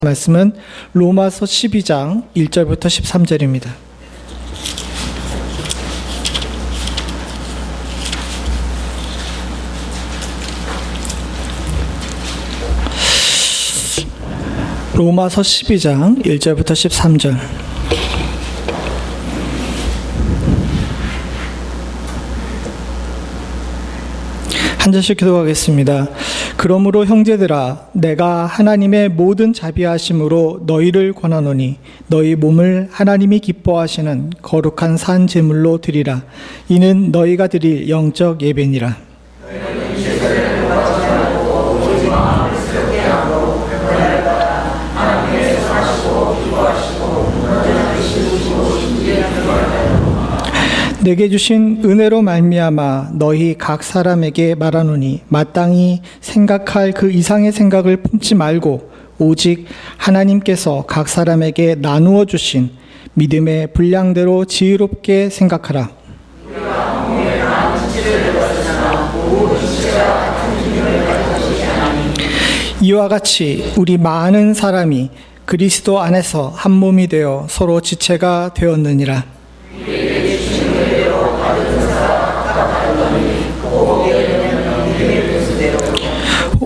말씀은 로마서 12장 1절부터 13절입니다. 로마서 12장 1절부터 13절. 한 절씩 기도하겠습니다. 그러므로 형제들아, 내가 하나님의 모든 자비하심으로 너희를 권하노니 너희 몸을 하나님이 기뻐하시는 거룩한 산 제물로 드리라. 이는 너희가 드릴 영적 예배니라. 내게 주신 은혜로 말미암아 너희 각 사람에게 말하노니 마땅히 생각할 그 이상의 생각을 품지 말고 오직 하나님께서 각 사람에게 나누어 주신 믿음의 분량대로 지혜롭게 생각하라. 이와 같이 우리 많은 사람이 그리스도 안에서 한 몸이 되어 서로 지체가 되었느니라.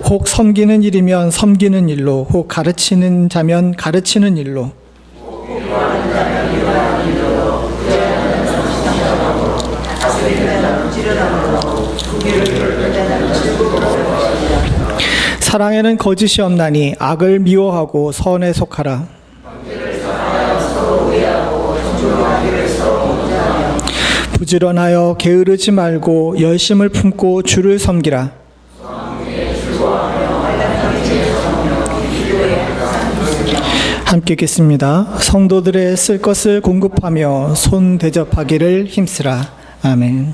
혹 섬기는 일이면 섬기는 일로, 혹 가르치는 자면 가르치는 일로, 사랑에는 거짓이 없나니 악을 미워하고 선에 속하라. 부지런하여 게으르지 말고 열심을 품고 주를 섬기라. 함께 읽겠습니다. 성도들의 쓸 것을 공급하며 손 대접하기를 힘쓰라. 아멘.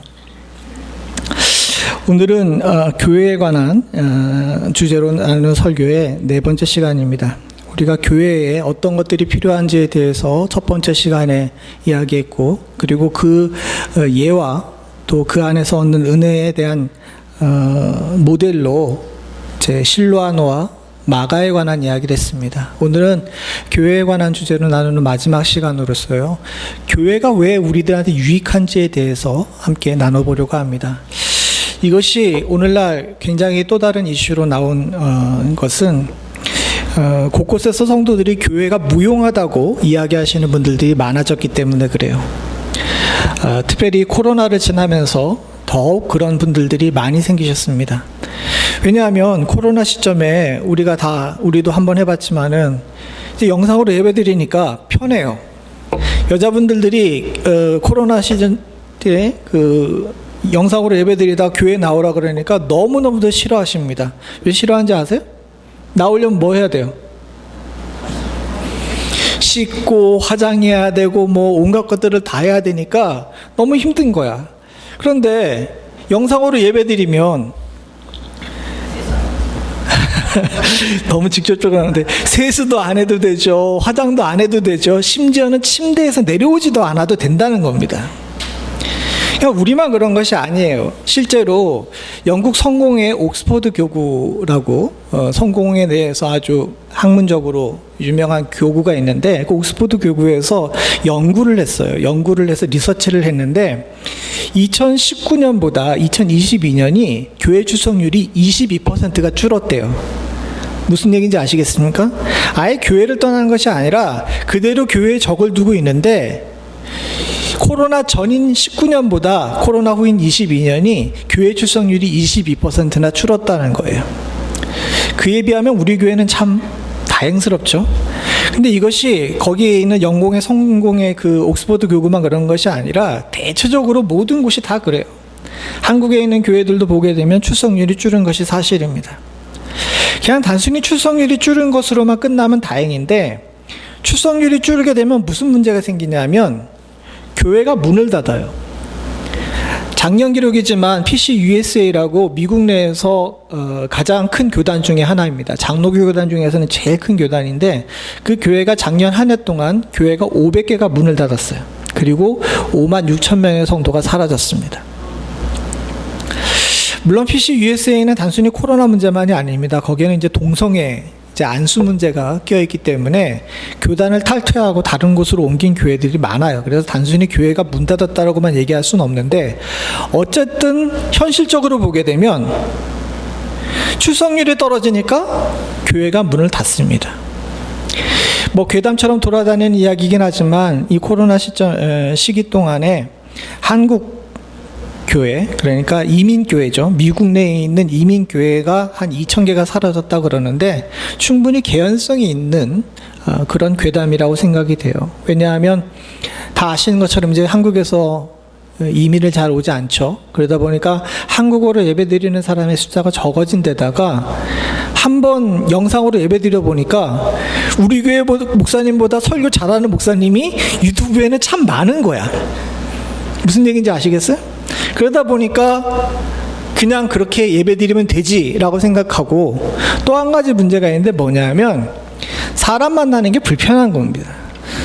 오늘은 교회에 관한 주제로 나누는 설교의 네 번째 시간입니다. 우리가 교회에 어떤 것들이 필요한지에 대해서 첫 번째 시간에 이야기했고, 그리고 그 예와 또 그 안에서 얻는 은혜에 대한 모델로 제 실로아노와 마가에 관한 이야기를 했습니다. 오늘은 교회에 관한 주제로 나누는 마지막 시간으로서요, 교회가 왜 우리들한테 유익한지에 대해서 함께 나눠보려고 합니다. 이것이 오늘날 굉장히 또 다른 이슈로 나온 것은 곳곳에서 성도들이 교회가 무용하다고 이야기하시는 분들이 많아졌기 때문에 그래요. 특별히 코로나를 지나면서 더욱 그런 분들이 많이 생기셨습니다. 왜냐하면 코로나 시점에 우리도 한번 해봤지만은 이제 영상으로 예배드리니까 편해요. 여자분들이 코로나 시즌 때 영상으로 예배드리다 교회 나오라 그러니까 너무너무도 싫어하십니다. 왜 싫어하는지 아세요? 나오려면 뭐 해야 돼요? 씻고 화장해야 되고 뭐 온갖 것들을 다 해야 되니까 너무 힘든 거야. 그런데 영상으로 예배드리면 너무 직접적으로 하는데 세수도 안 해도 되죠. 화장도 안 해도 되죠. 심지어는 침대에서 내려오지도 않아도 된다는 겁니다. 그러니까 우리만 그런 것이 아니에요. 실제로 영국 성공의 옥스퍼드 교구라고 성공에 대해서 아주 학문적으로 유명한 교구가 있는데, 그 옥스퍼드 교구에서 연구를 했어요. 연구를 해서 리서치를 했는데 2019년보다 2022년이 교회 출석률이 22%가 줄었대요. 무슨 얘기인지 아시겠습니까? 아예 교회를 떠나는 것이 아니라 그대로 교회에 적을 두고 있는데, 코로나 전인 19년보다 코로나 후인 22년이 교회 출석률이 22%나 줄었다는 거예요. 그에 비하면 우리 교회는 참 다행스럽죠. 근데 이것이 거기에 있는 영공의 성공의 그 옥스퍼드 교구만 그런 것이 아니라 대체적으로 모든 곳이 다 그래요. 한국에 있는 교회들도 보게 되면 출석률이 줄은 것이 사실입니다. 그냥 단순히 출석률이 줄은 것으로만 끝나면 다행인데, 출석률이 줄게 되면 무슨 문제가 생기냐면 교회가 문을 닫아요. 작년 기록이지만 PCUSA라고 미국 내에서 가장 큰 교단 중에 하나입니다. 장로교 교단 중에서는 제일 큰 교단인데, 그 교회가 작년 한 해 동안 교회가 500개가 문을 닫았어요. 그리고 56,000명의 성도가 사라졌습니다. 물론 PCUSA는 단순히 코로나 문제만이 아닙니다. 거기에는 이제 동성애 이제 안수 문제가 껴있기 때문에 교단을 탈퇴하고 다른 곳으로 옮긴 교회들이 많아요. 그래서 단순히 교회가 문 닫았다라고만 얘기할 수는 없는데, 어쨌든 현실적으로 보게 되면 출석률이 떨어지니까 교회가 문을 닫습니다. 뭐 괴담처럼 돌아다니는 이야기이긴 하지만 이 코로나 시기 동안에 한국 교회, 그러니까 이민교회죠. 미국 내에 있는 이민교회가 한 2,000개가 사라졌다고 그러는데 충분히 개연성이 있는 그런 괴담이라고 생각이 돼요. 왜냐하면 다 아시는 것처럼 이제 한국에서 이민을 잘 오지 않죠. 그러다 보니까 한국어로 예배드리는 사람의 숫자가 적어진 데다가 한번 영상으로 예배드려 보니까 우리 교회 목사님보다 설교 잘하는 목사님이 유튜브에는 참 많은 거야. 무슨 얘기인지 아시겠어요? 그러다 보니까 그냥 그렇게 예배드리면 되지라고 생각하고, 또 한 가지 문제가 있는데 뭐냐면 사람 만나는 게 불편한 겁니다.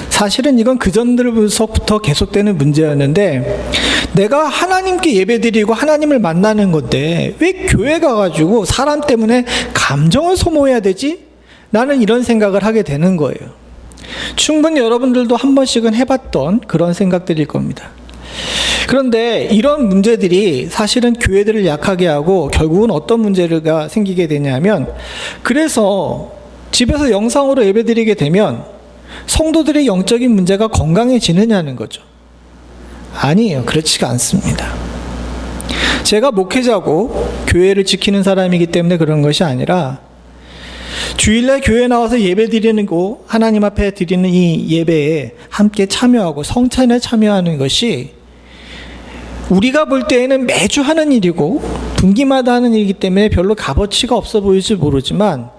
사실은 이건 그전부터 계속되는 문제였는데, 내가 하나님께 예배드리고 하나님을 만나는 건데 왜 교회 가가지고 사람 때문에 감정을 소모해야 되지? 나는 이런 생각을 하게 되는 거예요. 충분히 여러분들도 한 번씩은 해봤던 그런 생각들일 겁니다. 그런데 이런 문제들이 사실은 교회들을 약하게 하고 결국은 어떤 문제가 생기게 되냐면, 그래서 집에서 영상으로 예배드리게 되면 성도들의 영적인 문제가 건강해지느냐는 거죠. 아니에요. 그렇지가 않습니다. 제가 목회자고 교회를 지키는 사람이기 때문에 그런 것이 아니라, 주일날 교회 나와서 예배드리는 거, 하나님 앞에 드리는 이 예배에 함께 참여하고 성찬에 참여하는 것이 우리가 볼 때에는 매주 하는 일이고 분기마다 하는 일이기 때문에 별로 값어치가 없어 보일지 모르지만,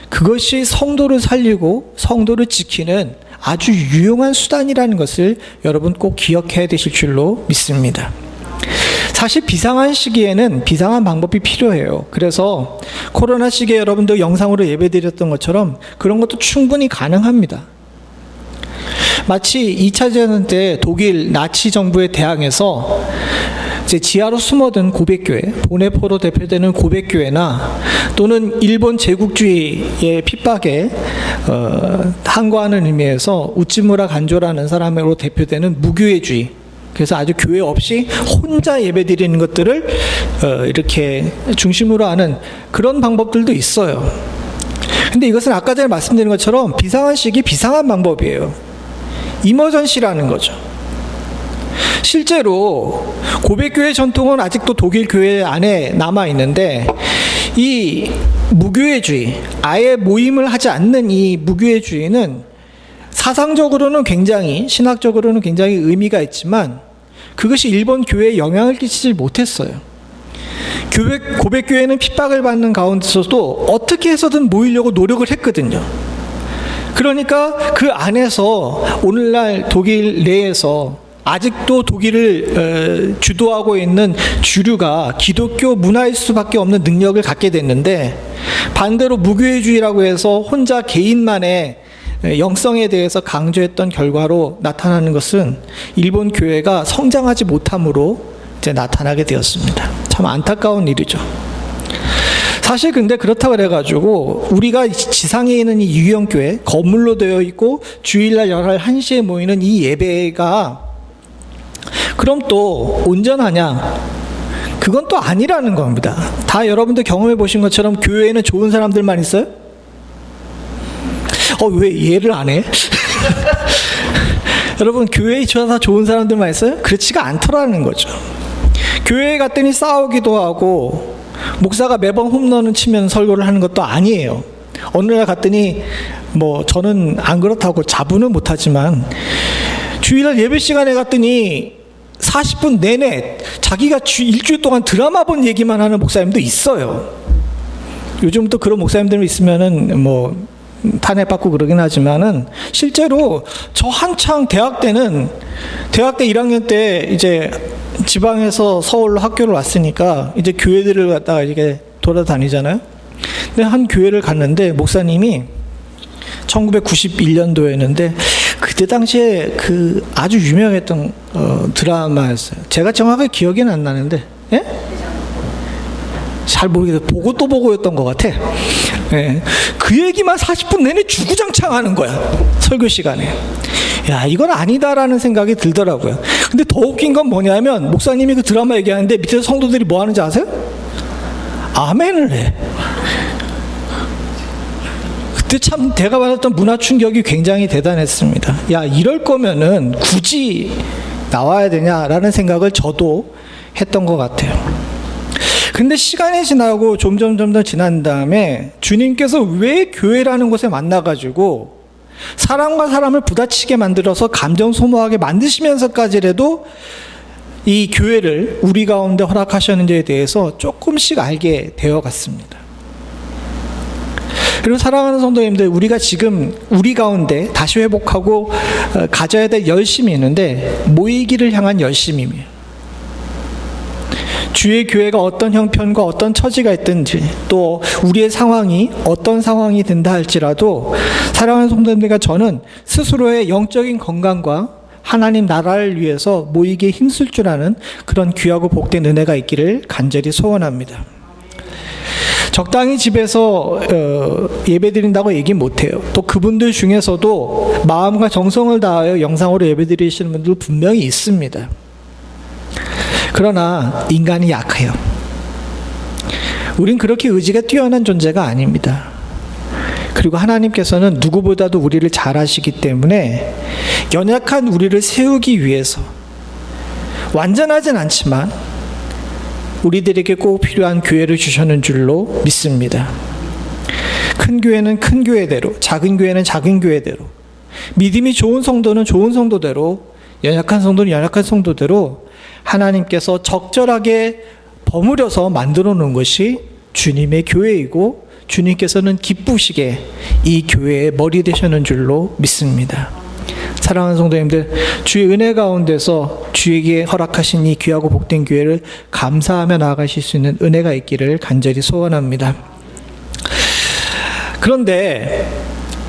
그것이 성도를 살리고 성도를 지키는 아주 유용한 수단이라는 것을 여러분 꼭 기억해야 되실 줄로 믿습니다. 사실 비상한 시기에는 비상한 방법이 필요해요. 그래서 코로나 시기에 여러분들 영상으로 예배드렸던 것처럼 그런 것도 충분히 가능합니다. 마치 2차 대전 때 독일 나치 정부에 대항해서 이제 지하로 숨어든 고백교회, 보네포로 대표되는 고백교회나 또는 일본 제국주의의 핍박에 항거하는 의미에서 우찌무라 간조라는 사람으로 대표되는 무교회주의, 그래서 아주 교회 없이 혼자 예배드리는 것들을 이렇게 중심으로 하는 그런 방법들도 있어요. 근데 이것은 아까 전에 말씀드린 것처럼 비상한 시기 비상한 방법이에요. 이머전시라는 거죠. 실제로 고백교회 전통은 아직도 독일 교회 안에 남아 있는데, 이 무교회주의, 아예 모임을 하지 않는 이 무교회주의는 사상적으로는 굉장히, 신학적으로는 굉장히 의미가 있지만 그것이 일본 교회에 영향을 끼치지 못했어요. 고백교회는 핍박을 받는 가운데서도 어떻게 해서든 모이려고 노력을 했거든요. 그러니까 그 안에서 오늘날 독일 내에서 아직도 독일을 주도하고 있는 주류가 기독교 문화일 수밖에 없는 능력을 갖게 됐는데, 반대로 무교회주의라고 해서 혼자 개인만의 영성에 대해서 강조했던 결과로 나타나는 것은 일본 교회가 성장하지 못함으로 이제 나타나게 되었습니다. 참 안타까운 일이죠. 사실 근데 그렇다고 그래가지고 우리가 지상에 있는 이 유형교회, 건물로 되어 있고 주일날 11시에 모이는 이 예배가 그럼 또 온전하냐? 그건 또 아니라는 겁니다. 다 여러분들 경험해 보신 것처럼 교회에는 좋은 사람들만 있어요? 왜 이해를 안 해? 여러분, 교회에 다 좋은 사람들만 있어요? 그렇지가 않더라는 거죠. 교회에 갔더니 싸우기도 하고 목사가 매번 홈런을 치면 설교를 하는 것도 아니에요. 어느 날 갔더니 뭐 저는 안 그렇다고 자부는 못하지만 주일날 예배 시간에 갔더니 40분 내내 자기가 일주일 동안 드라마 본 얘기만 하는 목사님도 있어요. 요즘부터 그런 목사님들 있으면은 뭐 탄핵받고 그러긴 하지만은, 실제로 저 한창 대학 때 1학년 때 이제 지방에서 서울로 학교를 왔으니까 이제 교회들을 갖다가 이렇게 돌아다니잖아요. 근데 한 교회를 갔는데 목사님이 1991년도였는데 그때 당시에 그 아주 유명했던 드라마였어요. 제가 정확하게 기억은 안 나는데, 예? 잘 모르겠어요. 보고 또 보고였던 것 같아. 예, 그 얘기만 40분 내내 주구장창 하는 거야, 설교 시간에. 야, 이건 아니다라는 생각이 들더라고요. 근데 더 웃긴 건 뭐냐면, 목사님이 그 드라마 얘기하는데 밑에서 성도들이 뭐 하는지 아세요? 아멘을 해. 그때 참 제가 받았던 문화 충격이 굉장히 대단했습니다. 야, 이럴 거면은 굳이 나와야 되냐라는 생각을 저도 했던 것 같아요. 근데 시간이 지나고 점점 지난 다음에 주님께서 왜 교회라는 곳에 만나가지고 사람과 사람을 부딪히게 만들어서 감정 소모하게 만드시면서까지라도 이 교회를 우리 가운데 허락하셨는지에 대해서 조금씩 알게 되어 갔습니다. 그리고 사랑하는 성도님들, 우리가 지금 우리 가운데 다시 회복하고 가져야 될 열심이 있는데, 모이기를 향한 열심이에요. 주의 교회가 어떤 형편과 어떤 처지가 있든지, 또 우리의 상황이 어떤 상황이 된다 할지라도, 사랑하는 성도님들과 저는 스스로의 영적인 건강과 하나님 나라를 위해서 모이기에 힘쓸 줄 아는 그런 귀하고 복된 은혜가 있기를 간절히 소원합니다. 적당히 집에서 예배드린다고 얘기 못해요. 또 그분들 중에서도 마음과 정성을 다하여 영상으로 예배드리시는 분들 분명히 있습니다. 그러나 인간이 약해요. 우린 그렇게 의지가 뛰어난 존재가 아닙니다. 그리고 하나님께서는 누구보다도 우리를 잘 아시기 때문에 연약한 우리를 세우기 위해서 완전하진 않지만 우리들에게 꼭 필요한 교회를 주셨는 줄로 믿습니다. 큰 교회는 큰 교회대로, 작은 교회는 작은 교회대로, 믿음이 좋은 성도는 좋은 성도대로, 연약한 성도는 연약한 성도대로 하나님께서 적절하게 버무려서 만들어 놓은 것이 주님의 교회이고, 주님께서는 기쁘시게 이 교회의 머리 되셨는 줄로 믿습니다. 사랑하는 성도님들, 주의 은혜 가운데서 주에게 허락하신 이 귀하고 복된 교회를 감사하며 나아가실 수 있는 은혜가 있기를 간절히 소원합니다. 그런데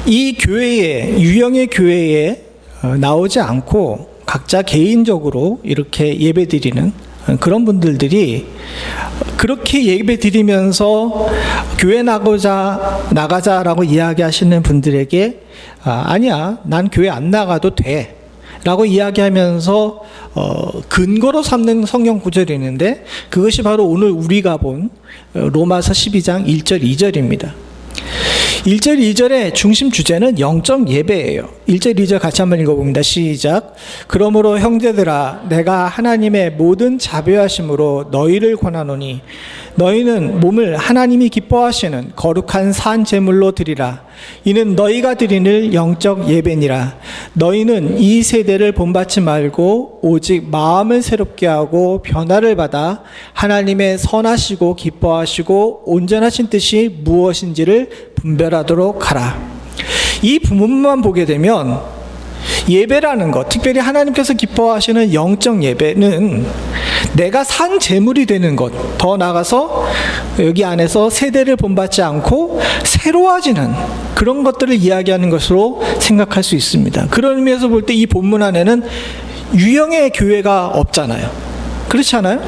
이 교회에, 유형의 교회에 나오지 않고 각자 개인적으로 이렇게 예배드리는 그런 분들이 그렇게 예배드리면서 교회 나가자라고 이야기하시는 분들에게 아니야, 난 교회 안 나가도 돼 라고 이야기하면서 근거로 삼는 성경 구절이 있는데, 그것이 바로 오늘 우리가 본 로마서 12장 1절 2절입니다. 1절 2절의 중심 주제는 영적 예배예요. 1절 2절 같이 한번 읽어봅니다. 시작. 그러므로 형제들아, 내가 하나님의 모든 자비하심으로 너희를 권하노니 너희는 몸을 하나님이 기뻐하시는 거룩한 산 제물로 드리라. 이는 너희가 드리는 영적 예배니라. 너희는 이 세대를 본받지 말고 오직 마음을 새롭게 하고 변화를 받아 하나님의 선하시고 기뻐하시고 온전하신 뜻이 무엇인지를 분별하도록 하라. 이 부분만 보게 되면 예배라는 것, 특별히 하나님께서 기뻐하시는 영적 예배는 내가 산 제물이 되는 것, 더 나아가서 여기 안에서 세대를 본받지 않고 새로워지는 그런 것들을 이야기하는 것으로 생각할 수 있습니다. 그런 의미에서 볼 때 이 본문 안에는 유형의 교회가 없잖아요. 그렇지 않아요?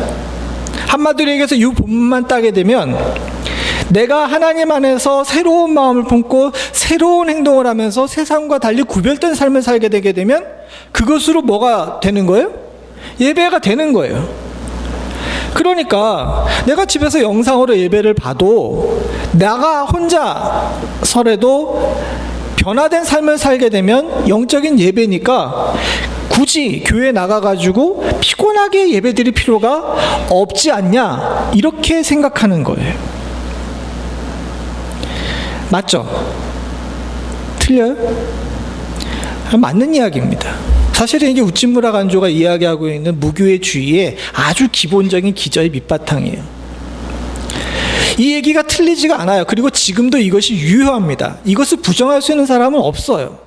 한마디로 얘기해서 이 본문만 따게 되면 내가 하나님 안에서 새로운 마음을 품고 새로운 행동을 하면서 세상과 달리 구별된 삶을 살게 되게 되면 그것으로 뭐가 되는 거예요? 예배가 되는 거예요. 그러니까 내가 집에서 영상으로 예배를 봐도 내가 혼자서라도 변화된 삶을 살게 되면 영적인 예배니까 굳이 교회 나가가지고 피곤하게 예배드릴 필요가 없지 않냐, 이렇게 생각하는 거예요. 맞죠? 틀려요? 맞는 이야기입니다. 사실은 이게 우찌무라 간조가 이야기하고 있는 무교회주의의 아주 기본적인 기저의 밑바탕이에요. 이 얘기가 틀리지가 않아요. 그리고 지금도 이것이 유효합니다. 이것을 부정할 수 있는 사람은 없어요.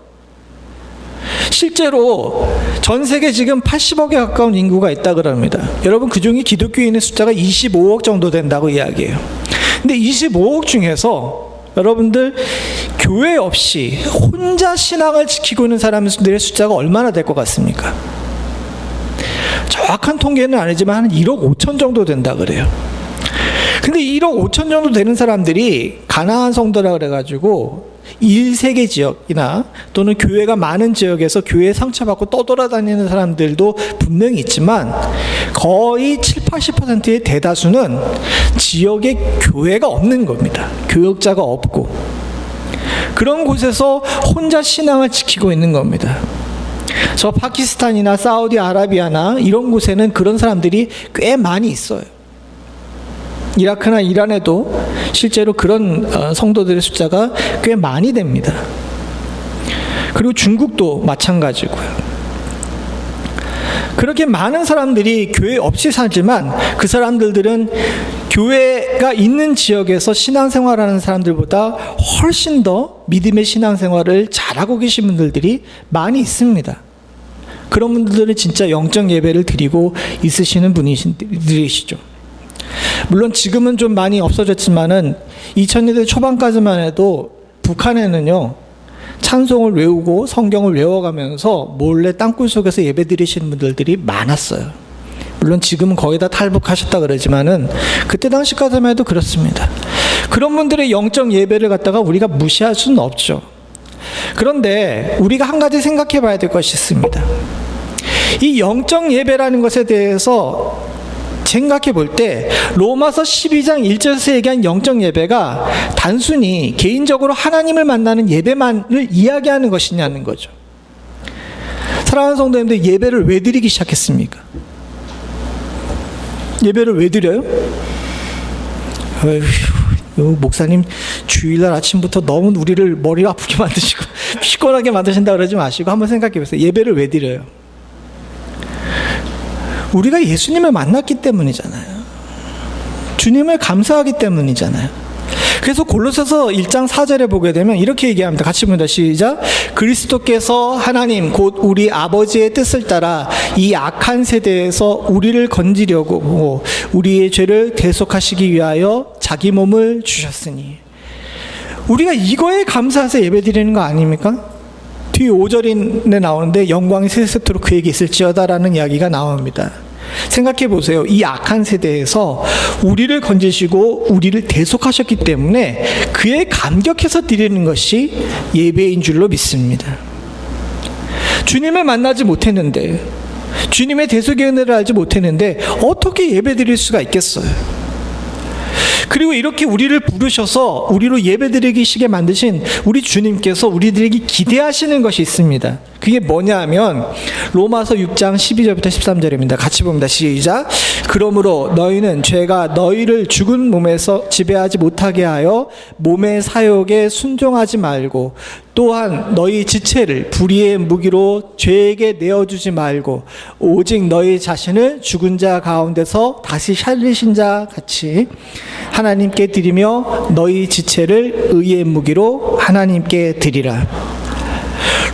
실제로 전 세계 지금 80억에 가까운 인구가 있다 그럽니다. 여러분, 그중에 기독교인의 숫자가 25억 정도 된다고 이야기해요. 근데 25억 중에서 여러분들 교회 없이 혼자 신앙을 지키고 있는 사람들의 숫자가 얼마나 될 것 같습니까? 정확한 통계는 아니지만 한 1억 5천 정도 된다 그래요. 근데 1억 5천 정도 되는 사람들이 가나안 성도라 그래가지고 1세계 지역이나 또는 교회가 많은 지역에서 교회에 상처받고 떠돌아다니는 사람들도 분명히 있지만 거의 7, 80%의 대다수는 지역에 교회가 없는 겁니다. 교역자가 없고 그런 곳에서 혼자 신앙을 지키고 있는 겁니다. 저 파키스탄이나 사우디아라비아나 이런 곳에는 그런 사람들이 꽤 많이 있어요. 이라크나 이란에도 실제로 그런 성도들의 숫자가 꽤 많이 됩니다. 그리고 중국도 마찬가지고요. 그렇게 많은 사람들이 교회 없이 살지만 그 사람들은 교회가 있는 지역에서 신앙생활하는 사람들보다 훨씬 더 믿음의 신앙생활을 잘하고 계신 분들이 많이 있습니다. 그런 분들은 진짜 영적 예배를 드리고 있으시는 분들이시죠. 물론 지금은 좀 많이 없어졌지만은 2000년대 초반까지만 해도 북한에는요 찬송을 외우고 성경을 외워가면서 몰래 땅굴 속에서 예배 드리시는 분들이 많았어요. 물론 지금은 거의 다 탈북하셨다 그러지만은 그때 당시까지만 해도 그렇습니다. 그런 분들의 영적 예배를 갖다가 우리가 무시할 수는 없죠. 그런데 우리가 한 가지 생각해 봐야 될 것이 있습니다. 이 영적 예배라는 것에 대해서 생각해 볼 때 로마서 12장 1절에서 얘기한 영적 예배가 단순히 개인적으로 하나님을 만나는 예배만을 이야기하는 것이냐는 거죠. 사랑하는 성도님들, 예배를 왜 드리기 시작했습니까? 예배를 왜 드려요? 목사님 주일날 아침부터 너무 우리를 머리 아프게 만드시고 피곤하게 만드신다 그러지 마시고 한번 생각해 보세요. 예배를 왜 드려요? 우리가 예수님을 만났기 때문이잖아요. 주님을 감사하기 때문이잖아요. 그래서 골로새서 1장 4절에 보게 되면 이렇게 얘기합니다. 같이 봅니다. 시작. 그리스도께서 하나님 곧 우리 아버지의 뜻을 따라 이 악한 세대에서 우리를 건지려고 우리의 죄를 대속하시기 위하여 자기 몸을 주셨으니. 우리가 이거에 감사해서 예배드리는 거 아닙니까? 뒤 5절에 나오는데 영광이 세세토록 그에게 있을지어다라는 이야기가 나옵니다. 생각해 보세요. 이 악한 세대에서 우리를 건지시고 우리를 대속하셨기 때문에 그에 감격해서 드리는 것이 예배인 줄로 믿습니다. 주님을 만나지 못했는데, 주님의 대속의 은혜를 알지 못했는데 어떻게 예배 드릴 수가 있겠어요? 그리고 이렇게 우리를 부르셔서 우리로 예배드리시게 만드신 우리 주님께서 우리들에게 기대하시는 것이 있습니다. 그게 뭐냐 하면 로마서 6장 12절부터 13절입니다. 같이 봅니다. 시작. 그러므로 너희는 죄가 너희를 죽은 몸에서 지배하지 못하게 하여 몸의 사욕에 순종하지 말고 또한 너희 지체를 불의의 무기로 죄에게 내어주지 말고 오직 너희 자신을 죽은 자 가운데서 다시 살리신 자 같이 하나님께 드리며 너희 지체를 의의 무기로 하나님께 드리라.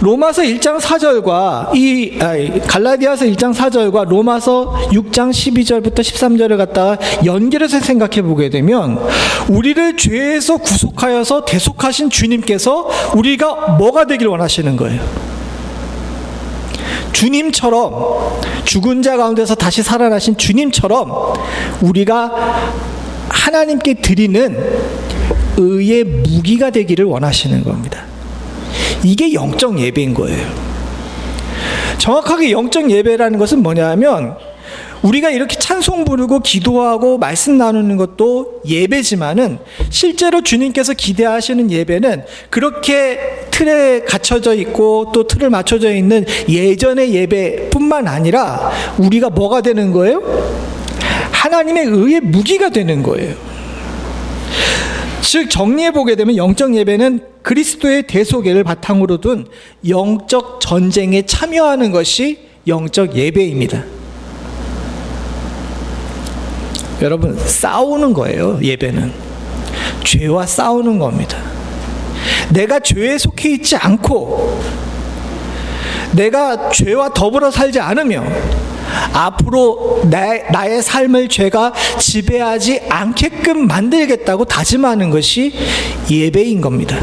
로마서 1장 4절과 갈라디아서 1장 4절과 로마서 6장 12절부터 13절을 갖다가 연결해서 생각해 보게 되면 우리를 죄에서 구속하여서 대속하신 주님께서 우리가 뭐가 되길 원하시는 거예요? 주님처럼, 죽은 자 가운데서 다시 살아나신 주님처럼 우리가 하나님께 드리는 의의 무기가 되기를 원하시는 겁니다. 이게 영적 예배인 거예요. 정확하게 영적 예배라는 것은 뭐냐면 우리가 이렇게 찬송 부르고 기도하고 말씀 나누는 것도 예배지만은 실제로 주님께서 기대하시는 예배는 그렇게 틀에 갇혀져 있고 또 틀을 맞춰져 있는 예전의 예배뿐만 아니라 우리가 뭐가 되는 거예요? 하나님의 의의 무기가 되는 거예요. 즉 정리해 보게 되면 영적 예배는 그리스도의 대속을 바탕으로 둔 영적 전쟁에 참여하는 것이 영적 예배입니다. 여러분, 싸우는 거예요. 예배는 죄와 싸우는 겁니다. 내가 죄에 속해 있지 않고 내가 죄와 더불어 살지 않으며 앞으로 나의 삶을 죄가 지배하지 않게끔 만들겠다고 다짐하는 것이 예배인 겁니다.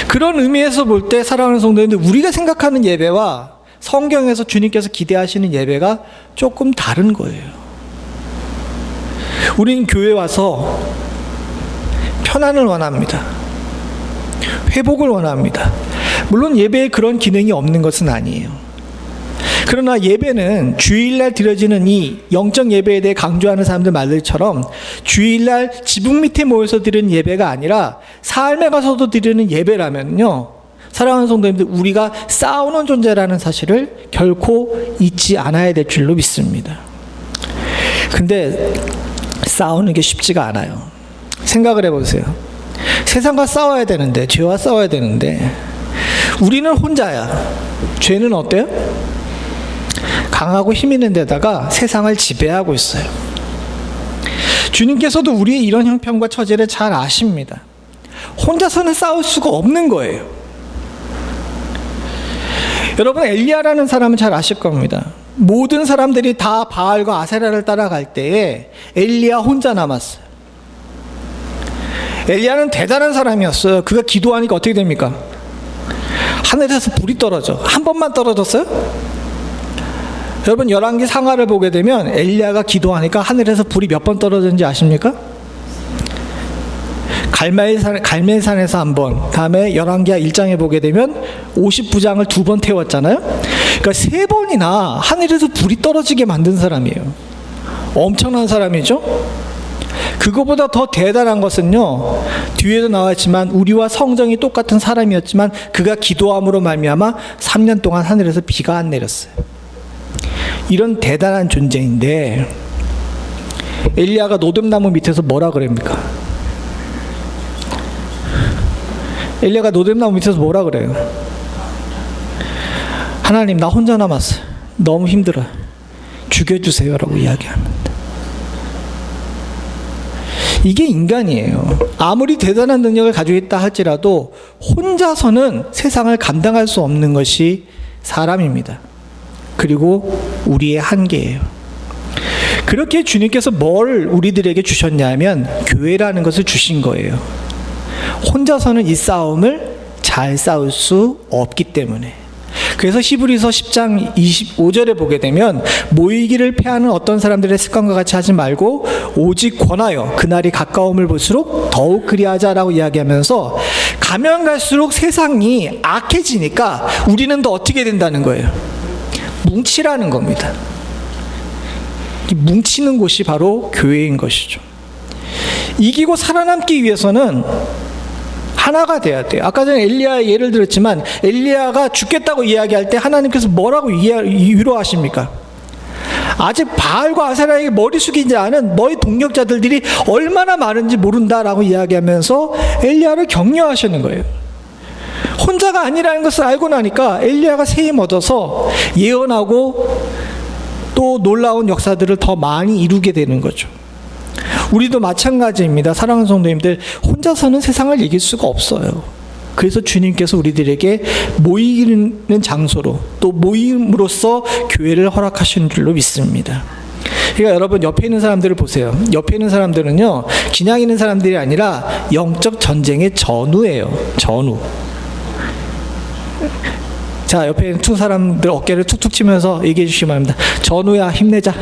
그런 의미에서 볼 때 사랑하는 성도님들, 우리가 생각하는 예배와 성경에서 주님께서 기대하시는 예배가 조금 다른 거예요. 우린 교회 와서 편안을 원합니다. 회복을 원합니다. 물론 예배에 그런 기능이 없는 것은 아니에요. 그러나 예배는 주일날 드려지는 이 영적 예배에 대해 강조하는 사람들 말들처럼 주일날 지붕 밑에 모여서 드리는 예배가 아니라 삶에 가서도 드리는 예배라면요, 사랑하는 성도님들, 우리가 싸우는 존재라는 사실을 결코 잊지 않아야 될 줄로 믿습니다. 근데 싸우는 게 쉽지가 않아요. 생각을 해보세요. 세상과 싸워야 되는데, 죄와 싸워야 되는데 우리는 혼자야. 죄는 어때요? 강하고 힘 있는 데다가 세상을 지배하고 있어요. 주님께서도 우리의 이런 형편과 처지를 잘 아십니다. 혼자서는 싸울 수가 없는 거예요. 여러분, 엘리야라는 사람은 잘 아실 겁니다. 모든 사람들이 다 바알과 아세라를 따라갈 때에 엘리야 혼자 남았어요. 엘리야는 대단한 사람이었어요. 그가 기도하니까 어떻게 됩니까? 하늘에서 불이 떨어져. 한 번만 떨어졌어요? 여러분, 열왕기 상하를 보게 되면 엘리야가 기도하니까 하늘에서 불이 몇 번 떨어졌는지 아십니까? 갈멜산에서 한 번, 다음에 열왕기하 1장에 보게 되면 50부장을 2번 태웠잖아요. 그러니까 3번이나 하늘에서 불이 떨어지게 만든 사람이에요. 엄청난 사람이죠. 그거보다 더 대단한 것은요, 뒤에도 나왔지만 우리와 성정이 똑같은 사람이었지만 그가 기도함으로 말미암아 3년 동안 하늘에서 비가 안 내렸어요. 이런 대단한 존재인데 엘리야가 노듭나무 밑에서 뭐라 그럽니까? 엘리야가 노듭나무 밑에서 뭐라 그래요? 하나님, 나 혼자 남았어. 너무 힘들어. 죽여주세요 라고 이야기합니다. 이게 인간이에요. 아무리 대단한 능력을 가지고 있다 할지라도 혼자서는 세상을 감당할 수 없는 것이 사람입니다. 그리고 우리의 한계예요. 그렇게 주님께서 뭘 우리들에게 주셨냐면 교회라는 것을 주신 거예요. 혼자서는 이 싸움을 잘 싸울 수 없기 때문에. 그래서 히브리서 10장 25절에 보게 되면 모이기를 패하는 어떤 사람들의 습관과 같이 하지 말고 오직 권하여 그날이 가까움을 볼수록 더욱 그리하자라고 이야기하면서, 가면 갈수록 세상이 악해지니까 우리는 더 어떻게 된다는 거예요? 뭉치라는 겁니다. 뭉치는 곳이 바로 교회인 것이죠. 이기고 살아남기 위해서는 하나가 돼야 돼요. 아까 전에 엘리야의 예를 들었지만 엘리야가 죽겠다고 이야기할 때 하나님께서 뭐라고 위로하십니까? 아직 바알과 아세라에게 머리 숙이지 않은 너희 동력자들이 얼마나 많은지 모른다라고 이야기하면서 엘리야를 격려하시는 거예요. 혼자가 아니라는 것을 알고 나니까 엘리야가 새 힘 얻어서 예언하고 또 놀라운 역사들을 더 많이 이루게 되는 거죠. 우리도 마찬가지입니다. 사랑하는 성도님들, 혼자서는 세상을 이길 수가 없어요. 그래서 주님께서 우리들에게 모이는 장소로, 또 모임으로써 교회를 허락하시는 줄로 믿습니다. 그러니까 여러분, 옆에 있는 사람들을 보세요. 옆에 있는 사람들은요, 그냥 있는 사람들이 아니라 영적 전쟁의 전우예요. 전우. 자, 옆에 있는 두 사람들 어깨를 툭툭 치면서 얘기해 주시기 바랍니다. 전우야, 힘내자.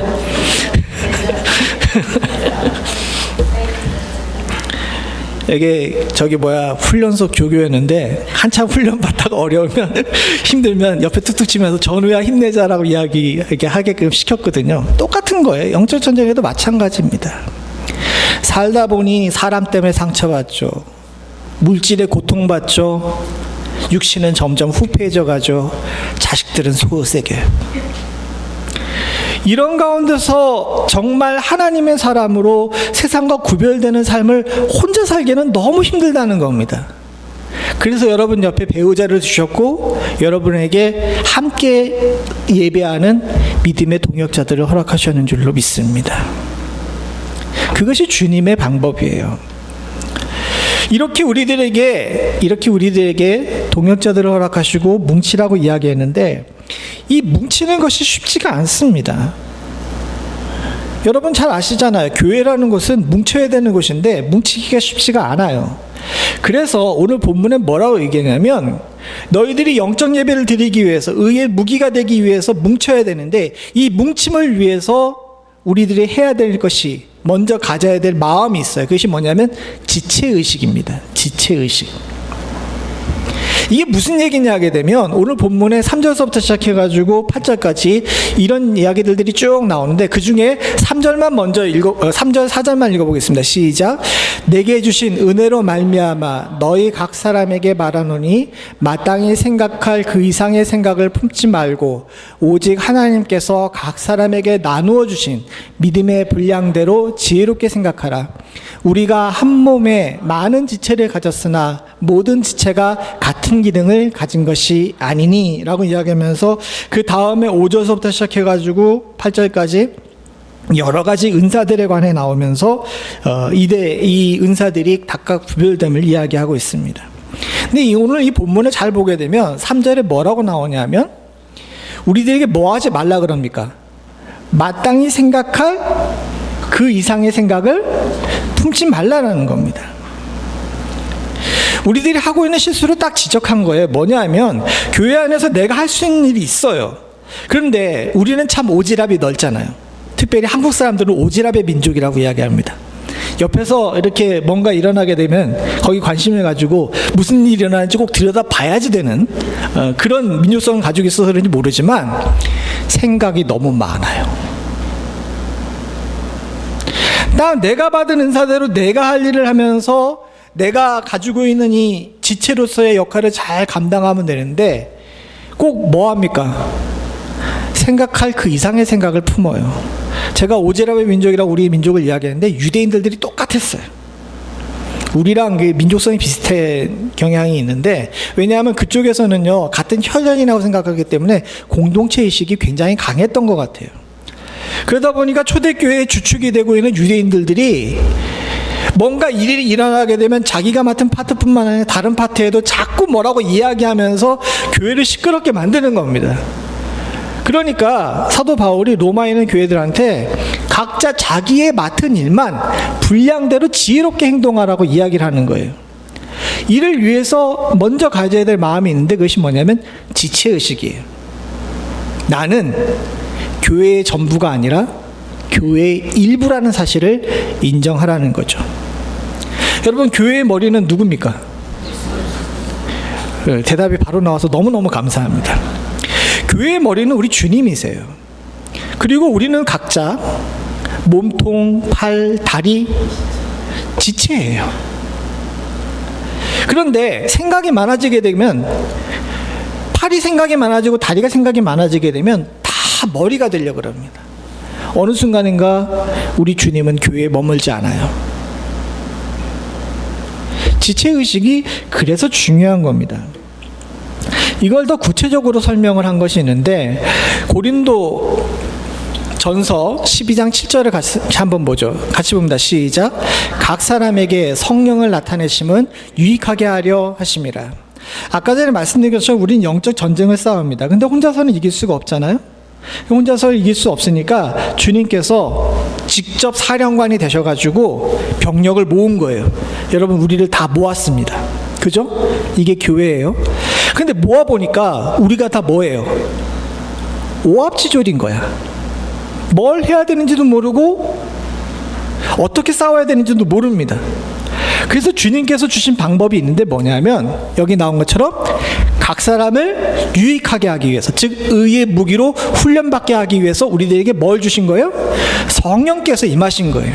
이게 훈련소 교교였는데 한참 훈련 받다가 어려우면 힘들면 옆에 툭툭 치면서 전우야 힘내자라고 이렇게 하게끔 시켰거든요. 똑같은 거예요. 영적 전쟁에도 마찬가지입니다. 살다 보니 사람 때문에 상처받죠. 물질에 고통받죠. 육신은 점점 후패해져 가죠. 자식들은 소새겨요. 이런 가운데서 정말 하나님의 사람으로 세상과 구별되는 삶을 혼자 살기는 너무 힘들다는 겁니다. 그래서 여러분 옆에 배우자를 주셨고 여러분에게 함께 예배하는 믿음의 동역자들을 허락하셨는 줄로 믿습니다. 그것이 주님의 방법이에요. 이렇게 우리들에게 동역자들을 허락하시고 뭉치라고 이야기했는데, 이 뭉치는 것이 쉽지가 않습니다. 여러분 잘 아시잖아요. 교회라는 것은 뭉쳐야 되는 곳인데 뭉치기가 쉽지가 않아요. 그래서 오늘 본문에 뭐라고 얘기하냐면, 너희들이 영적 예배를 드리기 위해서, 의의 무기가 되기 위해서 뭉쳐야 되는데, 이 뭉침을 위해서 우리들이 해야 될 것이 먼저 가져야 될 마음이 있어요. 그것이 뭐냐면 지체의식입니다. 지체의식. 이게 무슨 얘기냐 하게 되면 오늘 본문의 3절서부터 시작해가지고 8절까지 이런 이야기들이 쭉 나오는데 그 중에 3절만 먼저 3절 4절만 읽어보겠습니다. 시작. 내게 주신 은혜로 말미암아 너희 각 사람에게 말하노니 마땅히 생각할 그 이상의 생각을 품지 말고 오직 하나님께서 각 사람에게 나누어 주신 믿음의 분량대로 지혜롭게 생각하라. 우리가 한 몸에 많은 지체를 가졌으나 모든 지체가 같은 기능을 가진 것이 아니니 라고 이야기하면서 그 다음에 5절서부터 시작해가지고 8절까지 여러 가지 은사들에 관해 나오면서 이 은사들이 각각 구별됨을 이야기하고 있습니다. 근데 오늘 이 본문을 잘 보게 되면 3절에 뭐라고 나오냐면 우리들에게 뭐 하지 말라 그럽니까? 마땅히 생각할 그 이상의 생각을 품지 말라는 겁니다. 우리들이 하고 있는 실수를 딱 지적한 거예요. 뭐냐 하면 교회 안에서 내가 할 수 있는 일이 있어요. 그런데 우리는 참 오지랖이 넓잖아요. 특별히 한국 사람들은 오지랖의 민족이라고 이야기합니다. 옆에서 이렇게 뭔가 일어나게 되면 거기 관심을 가지고 무슨 일이 일어나는지 꼭 들여다 봐야지 되는 그런 민족성을 가지고 있어서 그런지 모르지만 생각이 너무 많아요. 내가 받은 은사대로 내가 할 일을 하면서 내가 가지고 있는 이 지체로서의 역할을 잘 감당하면 되는데 꼭 뭐 합니까? 생각할 그 이상의 생각을 품어요. 제가 오지랖의 민족이라고 우리 민족을 이야기하는데 유대인들이 똑같았어요. 우리랑 민족성이 비슷한 경향이 있는데 왜냐하면 그쪽에서는요 같은 혈연이라고 생각하기 때문에 공동체 의식이 굉장히 강했던 것 같아요. 그러다 보니까 초대교회의 주축이 되고 있는 유대인들이 뭔가 일이 일어나게 되면 자기가 맡은 파트뿐만 아니라 다른 파트에도 자꾸 뭐라고 이야기하면서 교회를 시끄럽게 만드는 겁니다. 그러니까 사도 바울이 로마에 있는 교회들한테 각자 자기의 맡은 일만 분량대로 지혜롭게 행동하라고 이야기를 하는 거예요. 이를 위해서 먼저 가져야 될 마음이 있는데 그것이 뭐냐면 지체의식이에요. 나는 교회의 전부가 아니라 교회의 일부라는 사실을 인정하라는 거죠. 여러분 교회의 머리는 누굽니까? 대답이 바로 나와서 너무너무 감사합니다. 교회의 머리는 우리 주님이세요. 그리고 우리는 각자 몸통, 팔, 다리, 지체예요. 그런데 생각이 많아지게 되면 팔이 생각이 많아지고 다리가 생각이 많아지게 되면 다 머리가 되려고 합니다. 어느 순간인가 우리 주님은 교회에 머물지 않아요. 지체의식이 그래서 중요한 겁니다. 이걸 더 구체적으로 설명을 한 것이 있는데 고린도 전서 12장 7절을 같이 한번 보죠. 같이 봅니다. 시작. 각 사람에게 성령을 나타내심은 유익하게 하려 하심이라. 아까 전에 말씀드린 것처럼 우리는 영적 전쟁을 싸웁니다. 근데 혼자서는 이길 수가 없잖아요. 혼자서 이길 수 없으니까 주님께서 직접 사령관이 되셔가지고 병력을 모은 거예요. 여러분 우리를 다 모았습니다. 그죠? 이게 교회예요. 근데 모아보니까 우리가 다 뭐예요? 오합지졸인 거야. 뭘 해야 되는지도 모르고 어떻게 싸워야 되는지도 모릅니다. 그래서 주님께서 주신 방법이 있는데 뭐냐면 여기 나온 것처럼 각 사람을 유익하게 하기 위해서, 즉 의의 무기로 훈련받게 하기 위해서 우리들에게 뭘 주신 거예요? 성령께서 임하신 거예요.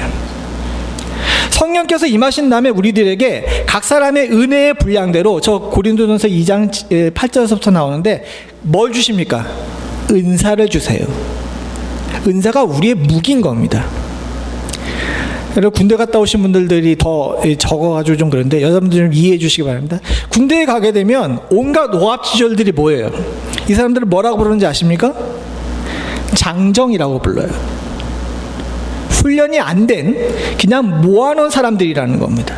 성령께서 임하신 다음에 우리들에게 각 사람의 은혜의 분량대로, 저 고린도전서 2장 8절에서부터 나오는데 뭘 주십니까? 은사를 주세요. 은사가 우리의 무기인 겁니다. 여러분 군대 갔다 오신 분들이 더 적어가지고 좀 그런데 여러분들 좀 이해해 주시기 바랍니다. 군대에 가게 되면 온갖 오합지졸들이 뭐예요? 이 사람들을 뭐라고 부르는지 아십니까? 장정이라고 불러요. 훈련이 안 된 그냥 모아놓은 사람들이라는 겁니다.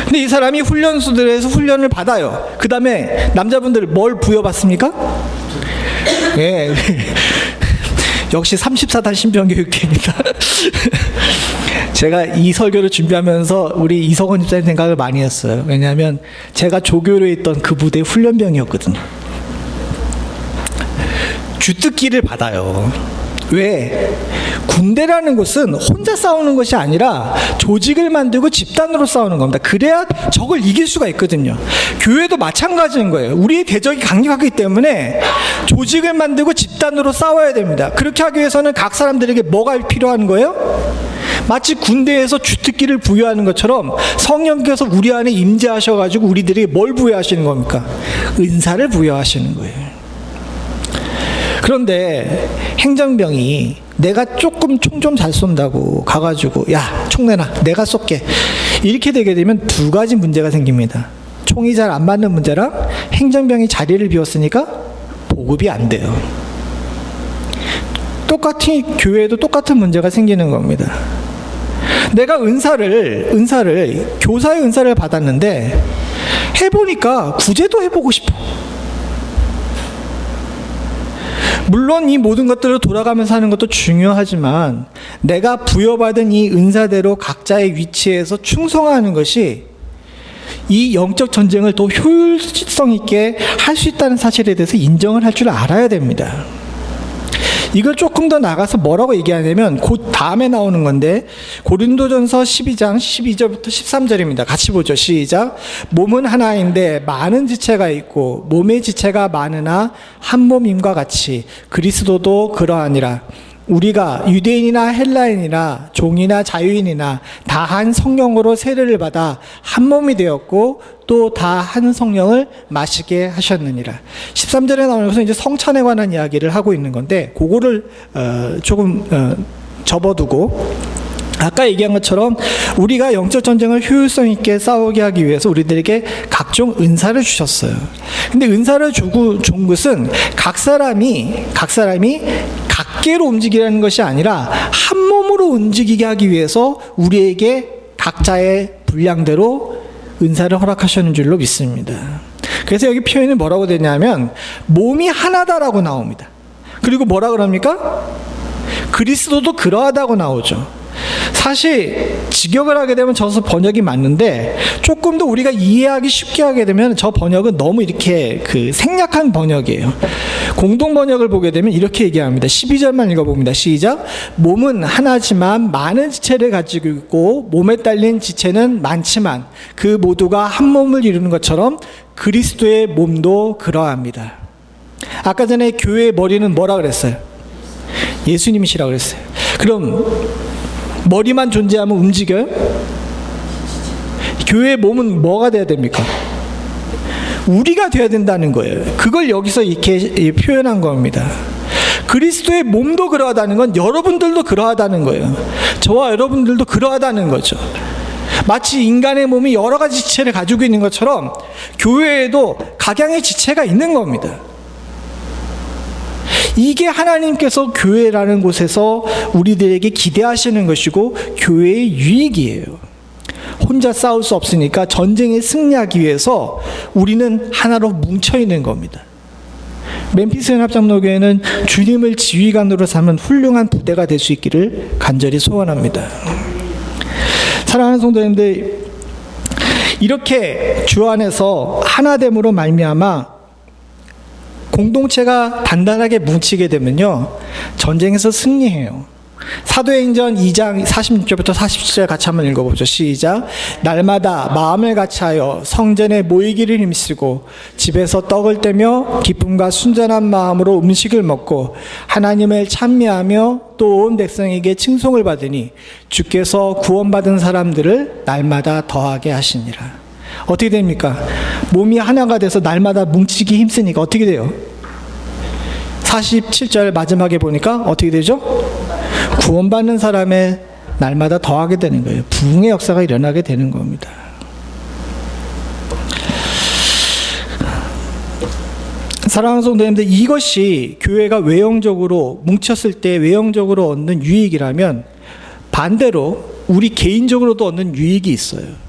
근데 이 사람이 훈련소들에서 훈련을 받아요. 그 다음에 남자분들 뭘 부여받습니까? 예. 역시 34단 신병교육대입니다. 제가 이 설교를 준비하면서 우리 이석원 집사님 생각을 많이 했어요. 왜냐하면 제가 조교로에 있던 그 부대 훈련병이었거든요. 주특기를 받아요. 왜? 군대라는 것은 혼자 싸우는 것이 아니라 조직을 만들고 집단으로 싸우는 겁니다. 그래야 적을 이길 수가 있거든요. 교회도 마찬가지인 거예요. 우리의 대적이 강력하기 때문에 조직을 만들고 집단으로 싸워야 됩니다. 그렇게 하기 위해서는 각 사람들에게 뭐가 필요한 거예요? 마치 군대에서 주특기를 부여하는 것처럼 성령께서 우리 안에 임재하셔가지고 우리들에게 뭘 부여하시는 겁니까? 은사를 부여하시는 거예요. 그런데 행정병이 내가 조금 총 좀 잘 쏜다고 가가지고 야, 총 내놔, 내가 쏠게, 이렇게 되게 되면 두 가지 문제가 생깁니다. 총이 잘 안 맞는 문제랑 행정병이 자리를 비웠으니까 보급이 안 돼요. 똑같이 교회에도 똑같은 문제가 생기는 겁니다. 내가 은사를 교사의 은사를 받았는데 해보니까 구제도 해보고 싶어. 물론 이 모든 것들을 돌아가면서 하는 것도 중요하지만 내가 부여받은 이 은사대로 각자의 위치에서 충성하는 것이 이 영적 전쟁을 더 효율성 있게 할 수 있다는 사실에 대해서 인정을 할 줄 알아야 됩니다. 이걸 조금 더 나가서 뭐라고 얘기하냐면 곧 다음에 나오는 건데 고린도전서 12장 12절부터 13절입니다. 같이 보죠. 시작. 몸은 하나인데 많은 지체가 있고 몸의 지체가 많으나 한 몸임과 같이 그리스도도 그러하니라. 우리가 유대인이나 헬라인이나 종이나 자유인이나 다 한 성령으로 세례를 받아 한 몸이 되었고 또 다 한 성령을 마시게 하셨느니라. 13절에 나오는 것은 이제 성찬에 관한 이야기를 하고 있는 건데 그거를 조금 접어두고 아까 얘기한 것처럼 우리가 영적 전쟁을 효율성 있게 싸우게 하기 위해서 우리들에게 각종 은사를 주셨어요. 근데 은사를 준 것은 각 사람이 각계로 움직이라는 것이 아니라 한 몸으로 움직이게 하기 위해서 우리에게 각자의 분량대로 은사를 허락하셨는 줄로 믿습니다. 그래서 여기 표현이 뭐라고 되냐면 몸이 하나다라고 나옵니다. 그리고 뭐라 그럽니까? 그리스도도 그러하다고 나오죠. 사실 직역을 하게 되면 저 번역이 맞는데 조금 더 우리가 이해하기 쉽게 하게 되면 저 번역은 너무 이렇게 생략한 번역이에요. 공동 번역을 보게 되면 이렇게 얘기합니다. 12절만 읽어봅니다. 시작. 몸은 하나지만 많은 지체를 가지고 있고 몸에 딸린 지체는 많지만 그 모두가 한 몸을 이루는 것처럼 그리스도의 몸도 그러합니다. 아까 전에 교회의 머리는 뭐라 그랬어요? 예수님이시라고 그랬어요. 그럼 머리만 존재하면 움직여요? 교회의 몸은 뭐가 돼야 됩니까? 우리가 돼야 된다는 거예요. 그걸 여기서 이렇게 표현한 겁니다. 그리스도의 몸도 그러하다는 건 여러분들도 그러하다는 거예요. 저와 여러분들도 그러하다는 거죠. 마치 인간의 몸이 여러 가지 지체를 가지고 있는 것처럼 교회에도 각양의 지체가 있는 겁니다. 이게 하나님께서 교회라는 곳에서 우리들에게 기대하시는 것이고 교회의 유익이에요. 혼자 싸울 수 없으니까 전쟁에 승리하기 위해서 우리는 하나로 뭉쳐있는 겁니다. 멤피스 연합장로교회는 주님을 지휘관으로 삼은 훌륭한 부대가 될 수 있기를 간절히 소원합니다. 사랑하는 성도님들, 이렇게 주 안에서 하나됨으로 말미암아 공동체가 단단하게 뭉치게 되면요 전쟁에서 승리해요. 사도행전 2장 46절부터 47절 같이 한번 읽어보죠. 시작. 날마다 마음을 같이하여 성전에 모이기를 힘쓰고 집에서 떡을 떼며 기쁨과 순전한 마음으로 음식을 먹고 하나님을 찬미하며 또 온 백성에게 칭송을 받으니 주께서 구원받은 사람들을 날마다 더하게 하시니라. 어떻게 됩니까? 몸이 하나가 돼서 날마다 뭉치기 힘쓰니까 어떻게 돼요? 47절 마지막에 보니까 어떻게 되죠? 구원받는 사람의 날마다 더하게 되는 거예요. 부흥의 역사가 일어나게 되는 겁니다. 사랑하는 성도님들, 이것이 교회가 외형적으로 뭉쳤을 때 외형적으로 얻는 유익이라면 반대로 우리 개인적으로도 얻는 유익이 있어요.